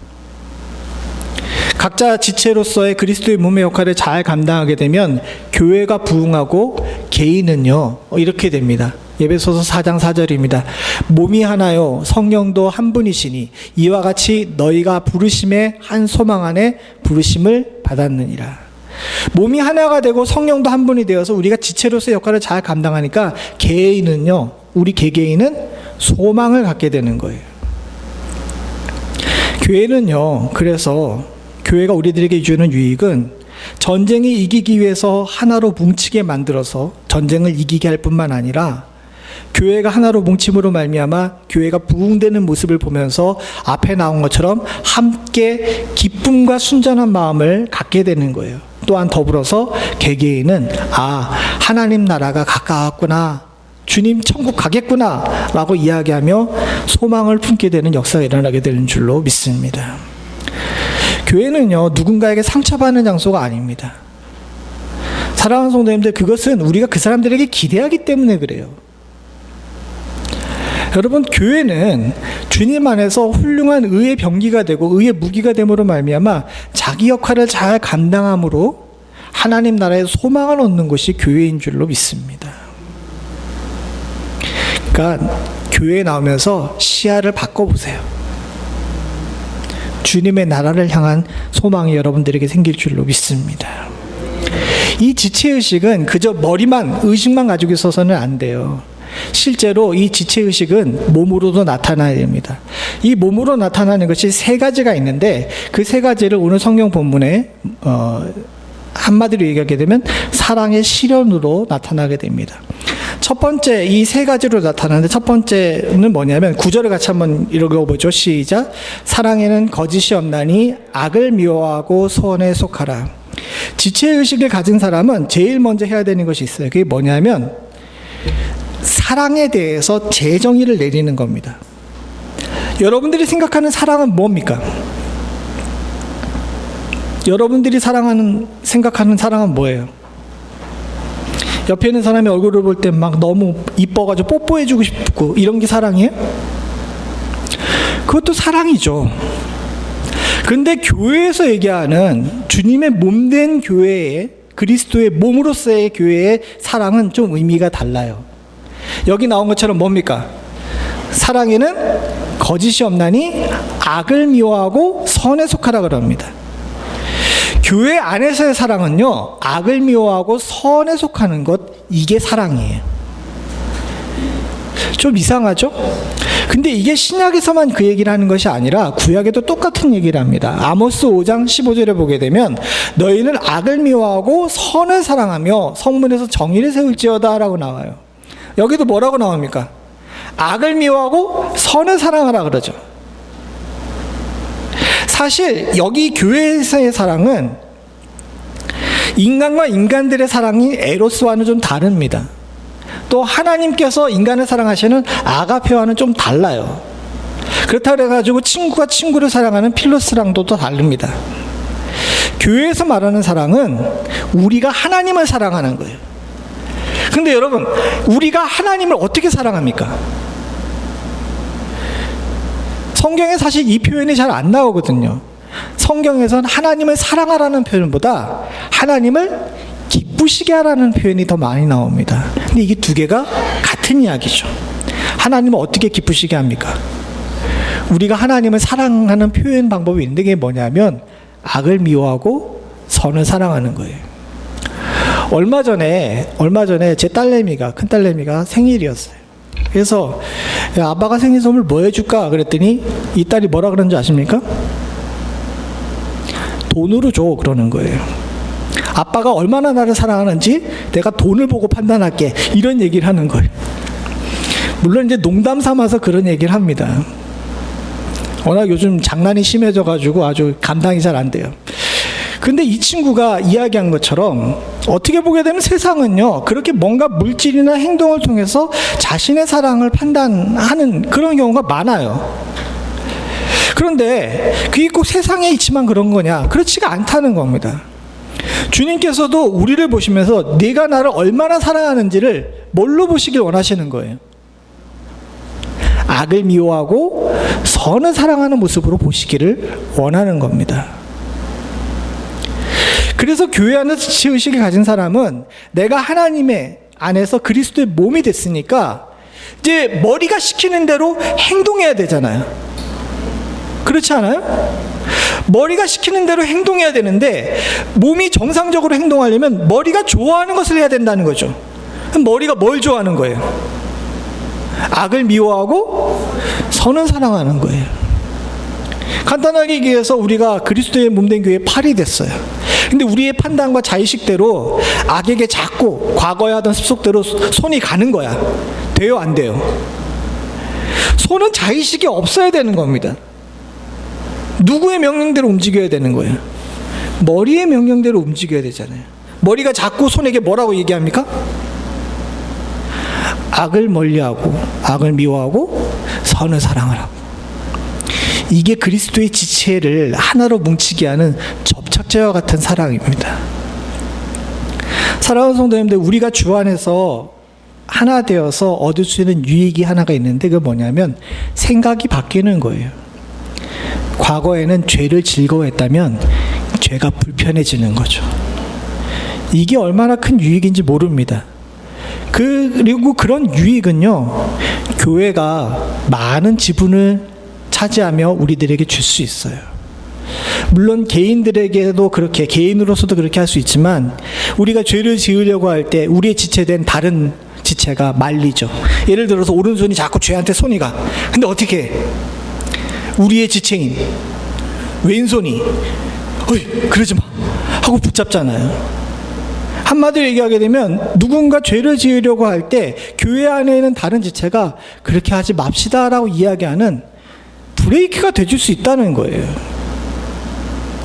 각자 지체로서의 그리스도의 몸의 역할을 잘 감당하게 되면 교회가 부흥하고 개인은요 이렇게 됩니다. 에베소서 4장 4절입니다. 몸이 하나요 성령도 한 분이시니 이와 같이 너희가 부르심의 한 소망 안에 부르심을 받았느니라. 몸이 하나가 되고 성령도 한 분이 되어서 우리가 지체로서의 역할을 잘 감당하니까 개인은요, 우리 개개인은 소망을 갖게 되는 거예요. 교회는요, 그래서 교회가 우리들에게 주는 유익은 전쟁을 이기기 위해서 하나로 뭉치게 만들어서 전쟁을 이기게 할 뿐만 아니라 교회가 하나로 뭉침으로 말미암아 교회가 부흥되는 모습을 보면서 앞에 나온 것처럼 함께 기쁨과 순전한 마음을 갖게 되는 거예요. 또한 더불어서 개개인은 하나님 나라가 가까웠구나, 주님 천국 가겠구나 라고 이야기하며 소망을 품게 되는 역사가 일어나게 되는 줄로 믿습니다. 교회는요, 누군가에게 상처받는 장소가 아닙니다. 사랑하는 성도님들, 그것은 우리가 그 사람들에게 기대하기 때문에 그래요. 여러분, 교회는 주님 안에서 훌륭한 의의 병기가 되고 의의 무기가 됨으로 말미암아 자기 역할을 잘 감당함으로 하나님 나라의 소망을 얻는 것이 교회인 줄로 믿습니다. 그러니까 교회에 나오면서 시야를 바꿔보세요. 주님의 나라를 향한 소망이 여러분들에게 생길 줄로 믿습니다. 이 지체의식은 그저 의식만 가지고 있어서는 안 돼요. 실제로 이 지체의식은 몸으로도 나타나야 됩니다. 이 몸으로 나타나는 것이 세 가지가 있는데 그 세 가지를 오늘 성경 본문에 한마디로 얘기하게 되면 사랑의 실현으로 나타나게 됩니다. 첫 번째, 이 세 가지로 나타나는데 첫 번째는 뭐냐면 9절을 같이 한번 읽어보죠. 시작. 사랑에는 거짓이 없나니 악을 미워하고 선에 속하라. 지체의식을 가진 사람은 제일 먼저 해야 되는 것이 있어요. 그게 뭐냐면 사랑에 대해서 재정의를 내리는 겁니다. 여러분들이 생각하는 사랑은 뭡니까? 여러분들이 생각하는 사랑은 뭐예요? 옆에 있는 사람의 얼굴을 볼 때 막 너무 이뻐가지고 뽀뽀해주고 싶고 이런 게 사랑이에요? 그것도 사랑이죠. 그런데 교회에서 얘기하는 주님의 몸된 교회의 그리스도의 몸으로서의 교회의 사랑은 좀 의미가 달라요. 여기 나온 것처럼 뭡니까? 사랑에는 거짓이 없나니 악을 미워하고 선에 속하라 그럽니다. 교회 안에서의 사랑은요, 악을 미워하고 선에 속하는 것, 이게 사랑이에요. 좀 이상하죠? 근데 이게 신약에서만 그 얘기를 하는 것이 아니라 구약에도 똑같은 얘기를 합니다. 아모스 5장 15절에 보게 되면 너희는 악을 미워하고 선을 사랑하며 성문에서 정의를 세울지어다 라고 나와요. 여기도 뭐라고 나옵니까? 악을 미워하고 선을 사랑하라 그러죠. 사실 여기 교회에서의 사랑은 인간과 인간들의 사랑이 에로스와는 좀 다릅니다. 또 하나님께서 인간을 사랑하시는 아가페와는 좀 달라요. 그렇다고 해가지고 친구가 친구를 사랑하는 필로스랑도 또 다릅니다. 교회에서 말하는 사랑은 우리가 하나님을 사랑하는 거예요. 근데 여러분, 우리가 하나님을 어떻게 사랑합니까? 성경에 사실 이 표현이 잘 안 나오거든요. 성경에서는 하나님을 사랑하라는 표현보다 하나님을 기쁘시게 하라는 표현이 더 많이 나옵니다. 근데 이게 두 개가 같은 이야기죠. 하나님을 어떻게 기쁘시게 합니까? 우리가 하나님을 사랑하는 표현 방법이 있는데 그게 뭐냐면 악을 미워하고 선을 사랑하는 거예요. 얼마 전에 제 큰 딸내미가 생일이었어요. 그래서 아빠가 생일 선물 뭐 해줄까 그랬더니 이 딸이 뭐라 그런지 아십니까? 돈으로 줘 그러는 거예요. 아빠가 얼마나 나를 사랑하는지 내가 돈을 보고 판단할게, 이런 얘기를 하는 거예요. 물론 이제 농담 삼아서 그런 얘기를 합니다. 워낙 요즘 장난이 심해져가지고 아주 감당이 잘 안 돼요. 근데 이 친구가 이야기한 것처럼 어떻게 보게 되면 세상은요, 그렇게 뭔가 물질이나 행동을 통해서 자신의 사랑을 판단하는 그런 경우가 많아요. 그런데 그게 꼭 세상에 있지만 그런 거냐? 그렇지가 않다는 겁니다. 주님께서도 우리를 보시면서 네가 나를 얼마나 사랑하는지를 뭘로 보시길 원하시는 거예요? 악을 미워하고 선을 사랑하는 모습으로 보시기를 원하는 겁니다. 그래서 교회 안에서 지체의식을 가진 사람은 내가 하나님의 안에서 그리스도의 몸이 됐으니까 이제 머리가 시키는 대로 행동해야 되잖아요. 그렇지 않아요? 머리가 시키는 대로 행동해야 되는데 몸이 정상적으로 행동하려면 머리가 좋아하는 것을 해야 된다는 거죠. 그럼 머리가 뭘 좋아하는 거예요? 악을 미워하고 선을 사랑하는 거예요. 간단하게 얘기해서 우리가 그리스도의 몸된 교회의 팔이 됐어요. 근데 우리의 판단과 자의식대로 악에게 자꾸 과거에 하던 습속대로 손이 가는 거야. 돼요, 안 돼요? 손은 자의식이 없어야 되는 겁니다. 누구의 명령대로 움직여야 되는 거예요? 머리의 명령대로 움직여야 되잖아요. 머리가 자꾸 손에게 뭐라고 얘기합니까? 악을 멀리하고 악을 미워하고 선을 사랑하라고. 이게 그리스도의 지체를 하나로 뭉치게 하는 접착제와 같은 사랑입니다. 사랑하는 성도님들, 우리가 주 안에서 하나 되어서 얻을 수 있는 유익이 하나가 있는데 그게 뭐냐면 생각이 바뀌는 거예요. 과거에는 죄를 즐거워했다면 죄가 불편해지는 거죠. 이게 얼마나 큰 유익인지 모릅니다. 그리고 그런 유익은요, 교회가 많은 지분을 차지하며 우리들에게 줄 수 있어요. 물론 개인들에게도 그렇게, 개인으로서도 그렇게 할 수 있지만 우리가 죄를 지으려고 할 때 우리의 지체된 다른 지체가 말리죠. 예를 들어서 오른손이 자꾸 죄한테 손이 가. 근데 어떻게 해? 우리의 지체인 왼손이 어이 그러지 마 하고 붙잡잖아요. 한마디로 얘기하게 되면 누군가 죄를 지으려고 할 때 교회 안에 있는 다른 지체가 그렇게 하지 맙시다라고 이야기하는 브레이크가 돼줄 수 있다는 거예요.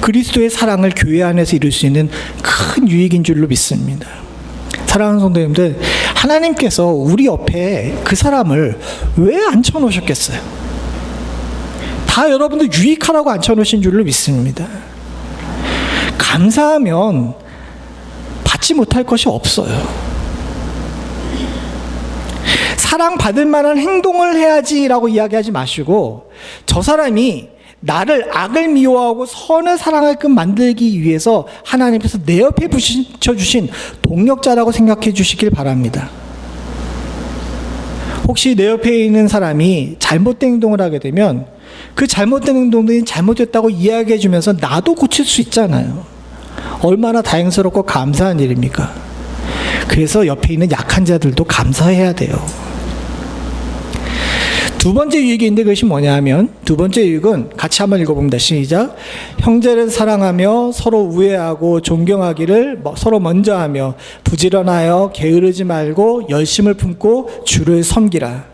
그리스도의 사랑을 교회 안에서 이룰 수 있는 큰 유익인 줄로 믿습니다. 사랑하는 성도님들, 하나님께서 우리 옆에 그 사람을 왜 앉혀놓으셨겠어요? 다 여러분들 유익하라고 앉혀놓으신 줄로 믿습니다. 감사하면 받지 못할 것이 없어요. 사랑받을 만한 행동을 해야지라고 이야기하지 마시고 저 사람이 나를 악을 미워하고 선을 사랑하게끔 만들기 위해서 하나님께서 내 옆에 붙여주신 동력자라고 생각해 주시길 바랍니다. 혹시 내 옆에 있는 사람이 잘못된 행동을 하게 되면 그 잘못된 행동들이 잘못됐다고 이야기해 주면서 나도 고칠 수 있잖아요. 얼마나 다행스럽고 감사한 일입니까? 그래서 옆에 있는 약한 자들도 감사해야 돼요. 두 번째 유익이 있는데 그것이 뭐냐 하면 두 번째 유익은 같이 한번 읽어봅니다. 시작. 형제를 사랑하며 서로 우애하고 존경하기를 서로 먼저 하며 부지런하여 게으르지 말고 열심을 품고 주를 섬기라.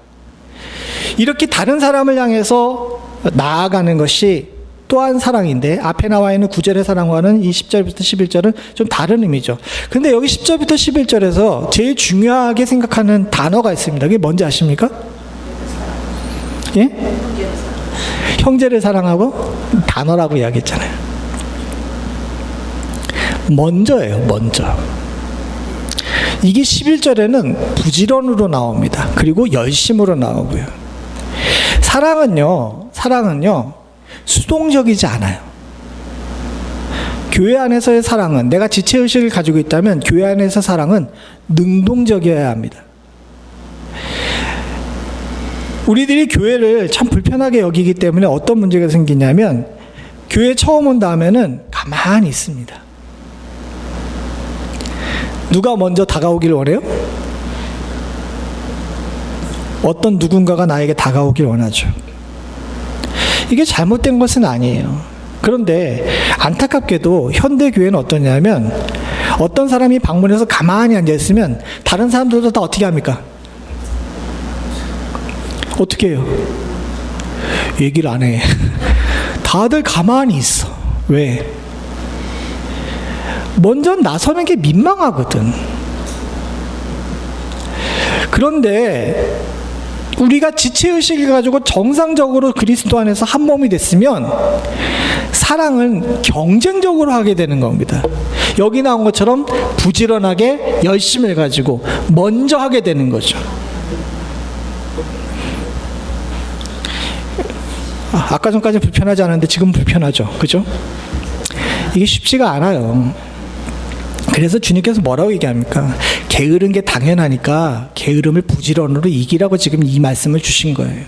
이렇게 다른 사람을 향해서 나아가는 것이 또한 사랑인데 앞에 나와 있는 9절의 사랑과는 이 10절부터 11절은 좀 다른 의미죠. 근데 여기 10절부터 11절에서 제일 중요하게 생각하는 단어가 있습니다. 그게 뭔지 아십니까? 예? 형제를 사랑하고 단어라고 이야기했잖아요. 먼저예요. 먼저. 이게 11절에는 부지런으로 나옵니다. 그리고 열심으로 나오고요. 사랑은요 수동적이지 않아요. 교회 안에서의 사랑은, 내가 지체의식을 가지고 있다면 교회 안에서 사랑은 능동적이어야 합니다. 우리들이 교회를 참 불편하게 여기기 때문에 어떤 문제가 생기냐면 교회 처음 온 다음에는 가만히 있습니다. 누가 먼저 다가오길 원해요? 어떤 누군가가 나에게 다가오길 원하죠. 이게 잘못된 것은 아니에요. 그런데 안타깝게도 현대교회는 어떠냐면 어떤 사람이 방문해서 가만히 앉아있으면 다른 사람들도 다 어떻게 합니까? 어떻게 해요? 얘기를 안 해. 다들 가만히 있어. 왜? 먼저 나서는 게 민망하거든. 그런데 우리가 지체의식을 가지고 정상적으로 그리스도 안에서 한 몸이 됐으면 사랑은 경쟁적으로 하게 되는 겁니다. 여기 나온 것처럼 부지런하게 열심을 가지고 먼저 하게 되는 거죠. 아까 전까지는 불편하지 않았는데 지금 불편하죠. 그죠? 이게 쉽지가 않아요. 그래서 주님께서 뭐라고 얘기합니까? 게으른 게 당연하니까 게으름을 부지런으로 이기라고 지금 이 말씀을 주신 거예요.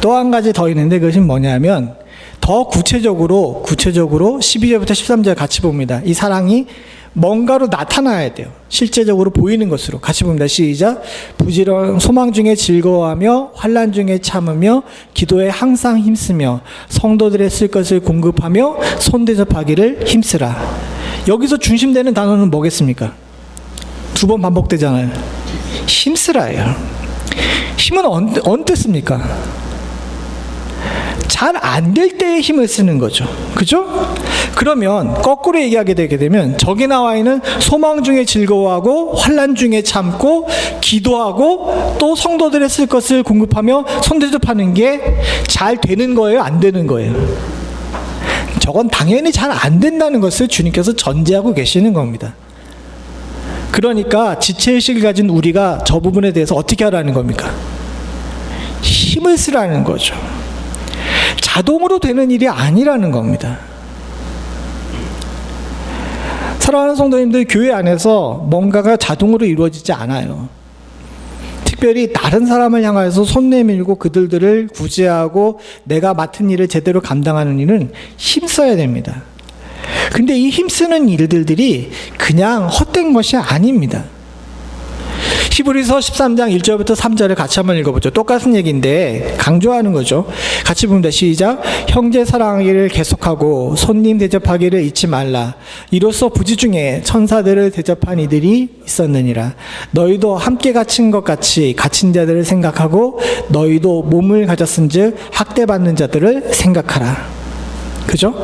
또 한 가지 더 있는데 그것은 뭐냐면 더 구체적으로 12절부터 13절 같이 봅니다. 이 사랑이 뭔가로 나타나야 돼요. 실제적으로 보이는 것으로 같이 봅니다. 시작. 부지런 소망 중에 즐거워하며 환난 중에 참으며 기도에 항상 힘쓰며 성도들의 쓸 것을 공급하며 손대접하기를 힘쓰라. 여기서 중심되는 단어는 뭐겠습니까? 두 번 반복되잖아요. 힘쓰라예요. 힘은 어느 때 씁니까? 잘 안 될 때에 힘을 쓰는 거죠. 그죠? 그러면 거꾸로 얘기하게 되게 되면 저기 나와 있는 소망 중에 즐거워하고 환난 중에 참고 기도하고 또 성도들의 쓸 것을 공급하며 손대접하는 게 잘 되는 거예요? 안 되는 거예요? 저건 당연히 잘 안 된다는 것을 주님께서 전제하고 계시는 겁니다. 그러니까 지체의식을 가진 우리가 저 부분에 대해서 어떻게 하라는 겁니까? 힘을 쓰라는 거죠. 자동으로 되는 일이 아니라는 겁니다. 사랑하는 성도님들, 교회 안에서 뭔가가 자동으로 이루어지지 않아요. 특별히 다른 사람을 향해서 손 내밀고 그들을 구제하고 내가 맡은 일을 제대로 감당하는 일은 힘써야 됩니다. 근데 이 힘쓰는 일들이 그냥 헛된 것이 아닙니다. 히브리서 13장 1절부터 3절을 같이 한번 읽어보죠. 똑같은 얘기인데 강조하는 거죠. 같이 봅니다. 시작. 형제 사랑하기를 계속하고 손님 대접하기를 잊지 말라. 이로써 부지 중에 천사들을 대접한 이들이 있었느니라. 너희도 함께 갇힌 것 같이 갇힌 자들을 생각하고 너희도 몸을 가졌은즉 학대받는 자들을 생각하라. 그죠?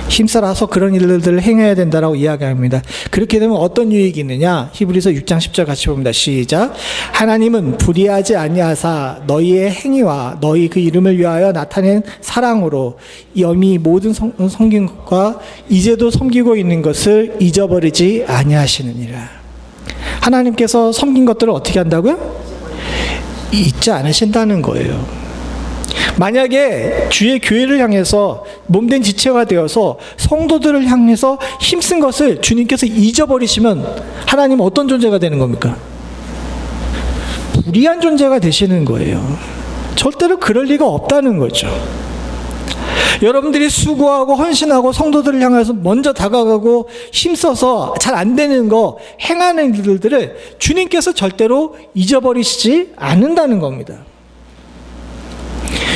힘써라서 그런 일들을 행해야 된다라고 이야기합니다. 그렇게 되면 어떤 유익이 있느냐? 히브리서 6장 10절 같이 봅니다. 시작. 하나님은 불의하지 아니하사 너희의 행위와 너희 그 이름을 위하여 나타낸 사랑으로 염이 모든 섬긴 것과 이제도 섬기고 있는 것을 잊어버리지 아니하시느니라. 하나님께서 섬긴 것들을 어떻게 한다고요? 잊지 않으신다는 거예요. 만약에 주의 교회를 향해서 몸된 지체가 되어서 성도들을 향해서 힘쓴 것을 주님께서 잊어버리시면 하나님은 어떤 존재가 되는 겁니까? 불의한 존재가 되시는 거예요. 절대로 그럴 리가 없다는 거죠. 여러분들이 수고하고 헌신하고 성도들을 향해서 먼저 다가가고 힘써서 잘 안 되는 거 행하는 일들을 주님께서 절대로 잊어버리시지 않는다는 겁니다.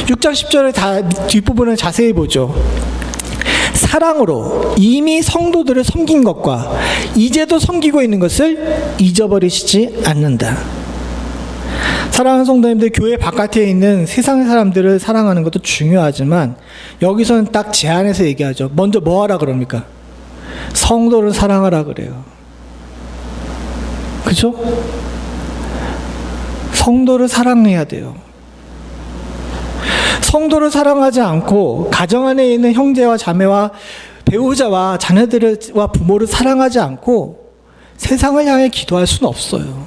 6장 10절의 뒷부분을 자세히 보죠. 사랑으로 이미 성도들을 섬긴 것과 이제도 섬기고 있는 것을 잊어버리시지 않는다. 사랑하는 성도님들, 교회 바깥에 있는 세상의 사람들을 사랑하는 것도 중요하지만 여기서는 딱 제안해서 얘기하죠. 먼저 뭐 하라 그럽니까? 성도를 사랑하라 그래요. 그죠? 성도를 사랑해야 돼요. 성도를 사랑하지 않고 가정 안에 있는 형제와 자매와 배우자와 자녀들과 부모를 사랑하지 않고 세상을 향해 기도할 수는 없어요.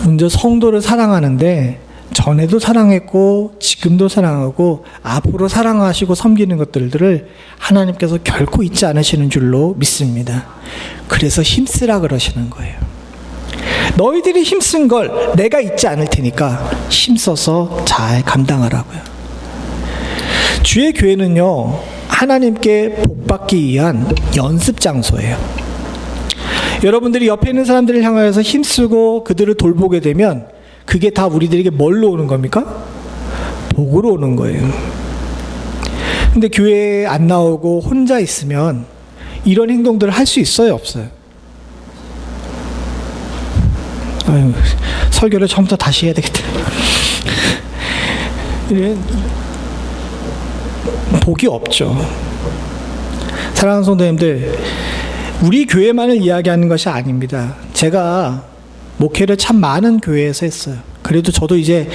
먼저 성도를 사랑하는데 전에도 사랑했고 지금도 사랑하고 앞으로 사랑하시고 섬기는 것들을 하나님께서 결코 잊지 않으시는 줄로 믿습니다. 그래서 힘쓰라 그러시는 거예요. 너희들이 힘쓴 걸 내가 잊지 않을 테니까 힘써서 잘 감당하라고요. 주의 교회는요, 하나님께 복받기 위한 연습 장소예요. 여러분들이 옆에 있는 사람들을 향하여서 힘쓰고 그들을 돌보게 되면 그게 다 우리들에게 뭘로 오는 겁니까? 복으로 오는 거예요. 근데 교회에 안 나오고 혼자 있으면 이런 행동들을 할 수 있어요, 없어요? 아유, 설교를 처음부터 다시 해야 되겠다. 복이 없죠. 사랑하는 성도님들, 우리 교회만을 이야기하는 것이 아닙니다. 제가 목회를 참 많은 교회에서 했어요. 그래도 저도 이제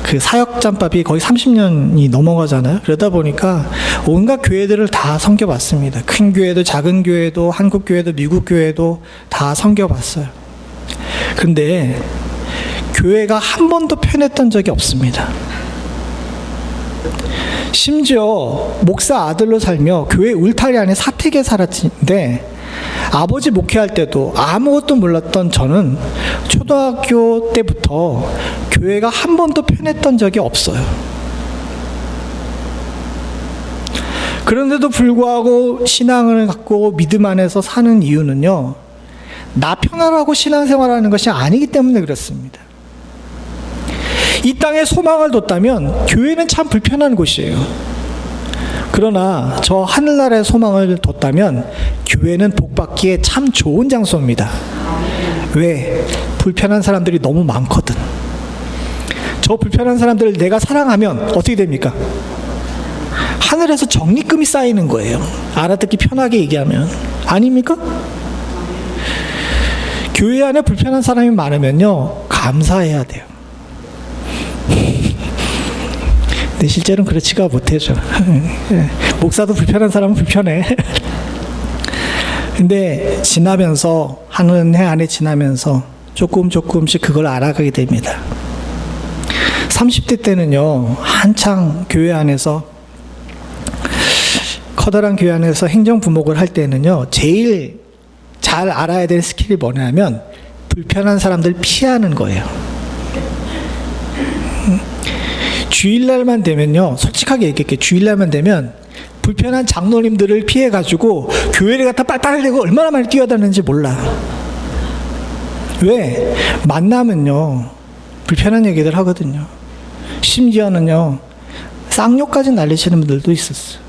그 사역잠밥이 거의 30년이 넘어가잖아요. 그러다 보니까 온갖 교회들을 다 섬겨봤습니다. 큰 교회도 작은 교회도 한국 교회도 미국 교회도 다 섬겨봤어요. 근데 교회가 한 번도 편했던 적이 없습니다. 심지어 목사 아들로 살며 교회 울타리 안에 사택에 살았는데 아버지 목회할 때도 아무것도 몰랐던 저는 초등학교 때부터 교회가 한 번도 편했던 적이 없어요. 그런데도 불구하고 신앙을 갖고 믿음 안에서 사는 이유는요, 나 편하라고 신앙생활하는 것이 아니기 때문에 그렇습니다. 이 땅에 소망을 뒀다면 교회는 참 불편한 곳이에요. 그러나 저 하늘나라에 소망을 뒀다면 교회는 복받기에 참 좋은 장소입니다. 왜? 불편한 사람들이 너무 많거든. 저 불편한 사람들을 내가 사랑하면 어떻게 됩니까? 하늘에서 적립금이 쌓이는 거예요. 알아듣기 편하게 얘기하면. 아닙니까? 교회 안에 불편한 사람이 많으면요, 감사해야 돼요. 근데 실제로는 그렇지가 못해죠. 목사도 불편한 사람은 불편해. 근데 지나면서, 하는 해 안에 지나면서 조금씩 그걸 알아가게 됩니다. 30대 때는요, 한창 교회 안에서, 커다란 교회 안에서 행정부목을 할 때는요, 제일 잘 알아야 될 스킬이 뭐냐면 불편한 사람들 피하는 거예요. 주일날만 되면요, 솔직하게 얘기할게요. 주일날만 되면 불편한 장로님들을 피해가지고 교회를 갖다 빨빨 대고 얼마나 많이 뛰어다니는지 몰라. 왜? 만나면요, 불편한 얘기들 하거든요. 심지어는요, 쌍욕까지 날리시는 분들도 있었어요.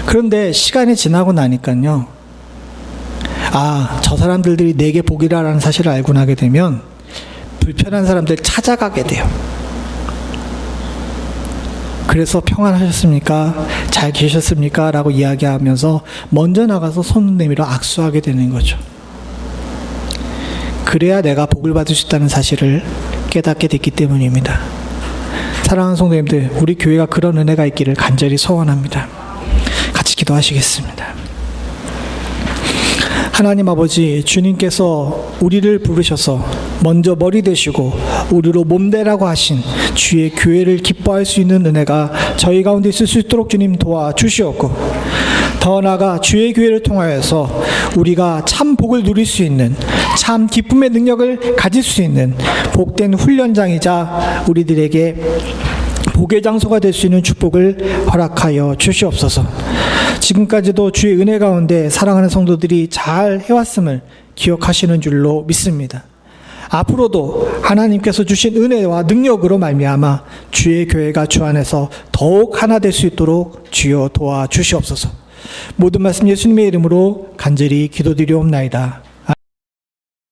그런데 시간이 지나고 나니까요, 아, 저 사람들이 내게 복이라는 사실을 알고 나게 되면 불편한 사람들 찾아가게 돼요. 그래서 평안하셨습니까? 잘 계셨습니까? 라고 이야기하면서 먼저 나가서 손 내밀어 악수하게 되는 거죠. 그래야 내가 복을 받을 수 있다는 사실을 깨닫게 됐기 때문입니다. 사랑하는 성도님들, 우리 교회가 그런 은혜가 있기를 간절히 소원합니다. 같이 기도하시겠습니다. 하나님 아버지, 주님께서 우리를 부르셔서 먼저 머리 되시고 우리로 몸되라고 하신 주의 교회를 기뻐할 수 있는 은혜가 저희 가운데 있을 수 있도록 주님 도와주시옵고, 더 나아가 주의 교회를 통하여서 우리가 참 복을 누릴 수 있는, 참 기쁨의 능력을 가질 수 있는 복된 훈련장이자 우리들에게 복의 장소가 될 수 있는 축복을 허락하여 주시옵소서. 지금까지도 주의 은혜 가운데 사랑하는 성도들이 잘 해왔음을 기억하시는 줄로 믿습니다. 앞으로도 하나님께서 주신 은혜와 능력으로 말미암아 주의 교회가 주 안에서 더욱 하나 될 수 있도록 주여 도와주시옵소서. 모든 말씀 예수님의 이름으로 간절히 기도드리옵나이다.